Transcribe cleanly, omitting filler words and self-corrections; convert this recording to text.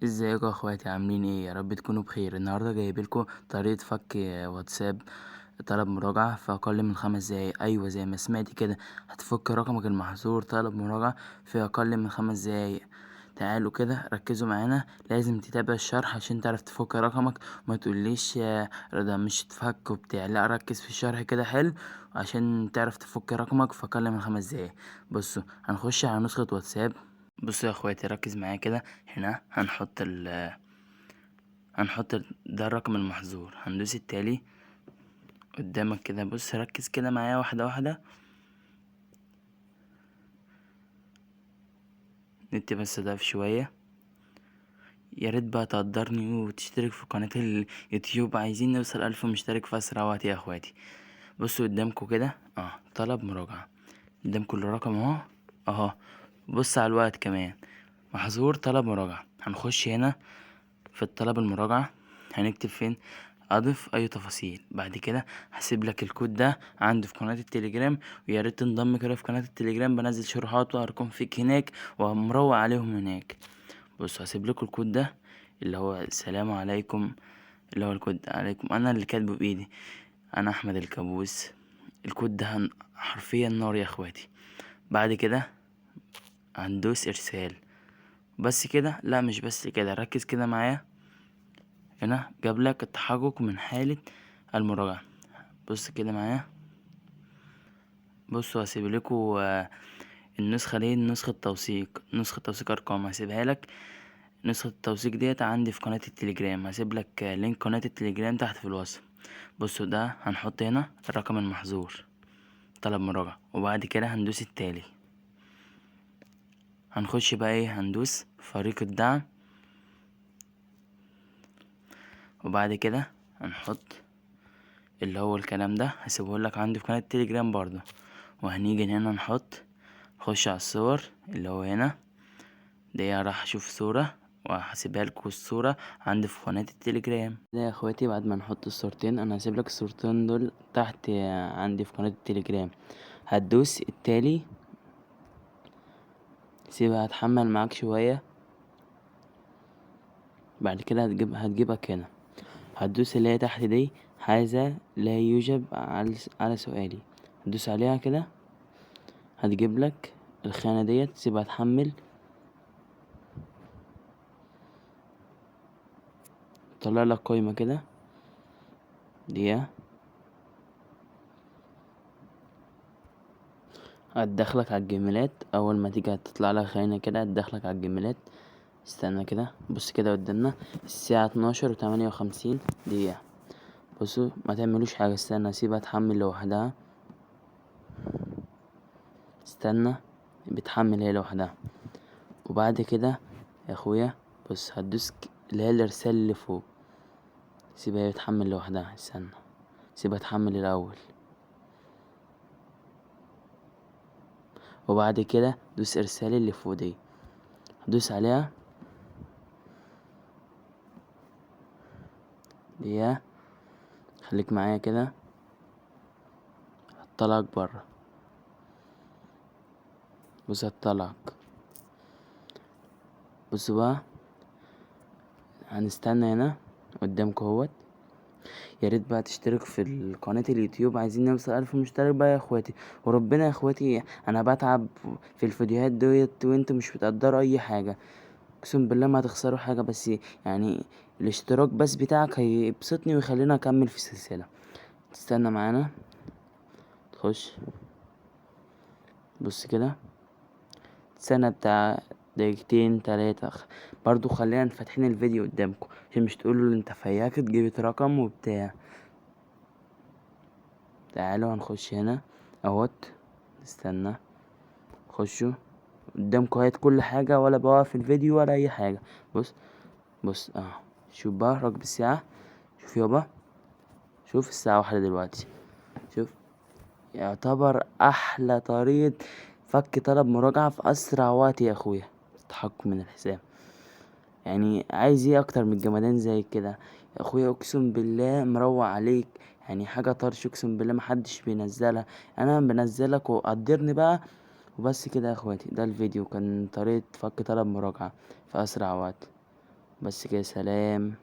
ازيكم يا اخواتي، عاملين ايه؟ يا رب تكونوا بخير. النهارده جايبلكم طريقه فك واتساب طلب مراجعه في اقل من 5 دقايق. ايوه، زي ما سمعتي كده، هتفك رقمك المحظور طلب مراجعه في اقل من 5 دقايق. تعالوا كده ركزوا معانا، لازم تتابع الشرح عشان تعرف تفك رقمك. ما تقوليش ده مش تفك وبتاع، لا، ركز في الشرح كده حلو عشان تعرف تفك رقمك في اقل من 5 دقايق. بصوا، هنخش على نسخه واتساب. بصوا يا اخواتي، ركز معايا كده. هنا ده الرقم المحظور، هندوس التالي قدامك كده. بص، ركز كده معايا واحدة واحدة. نت بس ضعف شوية. يا ريت بقى تقدرني وتشترك في قناة اليوتيوب، عايزين نوصل 1000 مشترك في أسرع وقت يا اخواتي. بصوا قدامكوا كده، طلب مراجعة قدامكوا الرقم اهو. بص على الوقت كمان، محظور طلب مراجعة. هنخش هنا في الطلب المراجعة، هنكتب فين؟ اضف اي تفاصيل. بعد كده هسيب لك الكود ده عندي في قناة التليجرام، ويا ريت تنضم كده في قناة التليجرام، بنزل شروحات وارقام فيك هناك ومروق عليهم هناك. بصوا، هسيب لكم الكود ده اللي هو السلام عليكم، اللي هو الكود عليكم انا اللي كاتبه بايدي، انا احمد الكابوس. الكود ده حرفيا نار يا اخواتي. بعد كده هندوس ارسال. بس كده؟ لا، مش بس كده، ركز كده معايا. هنا جابلك التحقق من حالة المراجعة. بص كده معايا. بصوا، هسيبلكوا النسخة دي، نسخة توثيق أرقام هسيبها لك. نسخة التوثيق ديت عندي في قناة التليجرام، هسيبلك لينك قناة التليجرام تحت في الوصف. بصوا، ده هنحط هنا الرقم المحظور طلب مراجعة، وبعد كده هندوس التالي. هنخش بقى ايه، هندوس فريق الدعم، وبعد كده هنحط اللي هو الكلام ده، هسيبهولك عندي في قناة التليجرام برضه. وهنيجي هنا نخش على الصور اللي هو هنا دي، راح اشوف صورة وهسيبها لكم الصورة عندي في قناة التليجرام. ده يا اخواتي، بعد ما نحط الصورتين انا هسيب لك الصورتين دول تحت عندي في قناة التليجرام. هتدوس التالي، سيبها هتحمل معاك شوية. بعد كده هتجيبك هنا، هتدوس اللي هي تحت دي، هذا لا يوجب على سؤالي. هتدوس عليها كده، هتجيب لك الخانة ديت، تسيبها تحمل. طلع لك قايمة كده دي، هتدخلك على الجيميلات. اول ما تيجي هتطلع لك خانة كده هتدخلك على الجيميلات. استنى كده، بص كده قدامنا الساعة 12:58. بصوا، ما تعملوش حاجة، استنى سيبها تحمل لوحدها. استنى، بتحمل هي لوحدها. وبعد كده يا اخويا، بص هتدوس اللي هي الارسال اللي فوق، سيبها هي تحمل لوحدها. استنى، سيبها تحمل الاول، وبعد كده دوس ارسال اللي فوق دي، دوس عليها دي. خليك معايا كده، هطلعك برا. بص هطلعك. بص بقى، هنستنى هنا قدامكم اهوت. يا ريت بقى تشترك في قناة اليوتيوب، عايزين نوصل 1000 مشترك بقى يا اخواتي. وربنا يا اخواتي، انا بتعب في الفيديوهات ديت وانتوا مش بتقدروا اي حاجة. اقسم بالله ما هتخسروا حاجة، بس يعني الاشتراك بس بتاعك هيبسطني ويخلينا اكمل في السلسلة. تستنى معانا، تخش. بص كده، سنة بتاع دقيقتين 3 برضو خلينا فاتحين الفيديو قدامكم عشان مش تقولوا انت فياك جبت رقم وبتاع. تعالوا هنخش هنا اهوت. استنى، خشوا قدامكم اهيت كل حاجة، ولا بوقف الفيديو ولا اي حاجة. بص بص شوف بقى رقم الساعة. شوف يابا، شوف الساعة 1 دلوقتي. شوف، يعتبر احلى طريقة فك طلب مراجعة في اسرع وقت يا اخويا، التحكم من الحساب. يعني عايز ايه اكتر من الجمدان زي كده يا اخويا؟ اقسم بالله مروق عليك، يعني حاجة طرش، اقسم بالله محدش بينزلها. انا بنزلك وقدرني بقى. وبس كده يا اخواتي، ده الفيديو كان طريقة فك طلب مراجعة في اسرع وقت. بس كده، سلام.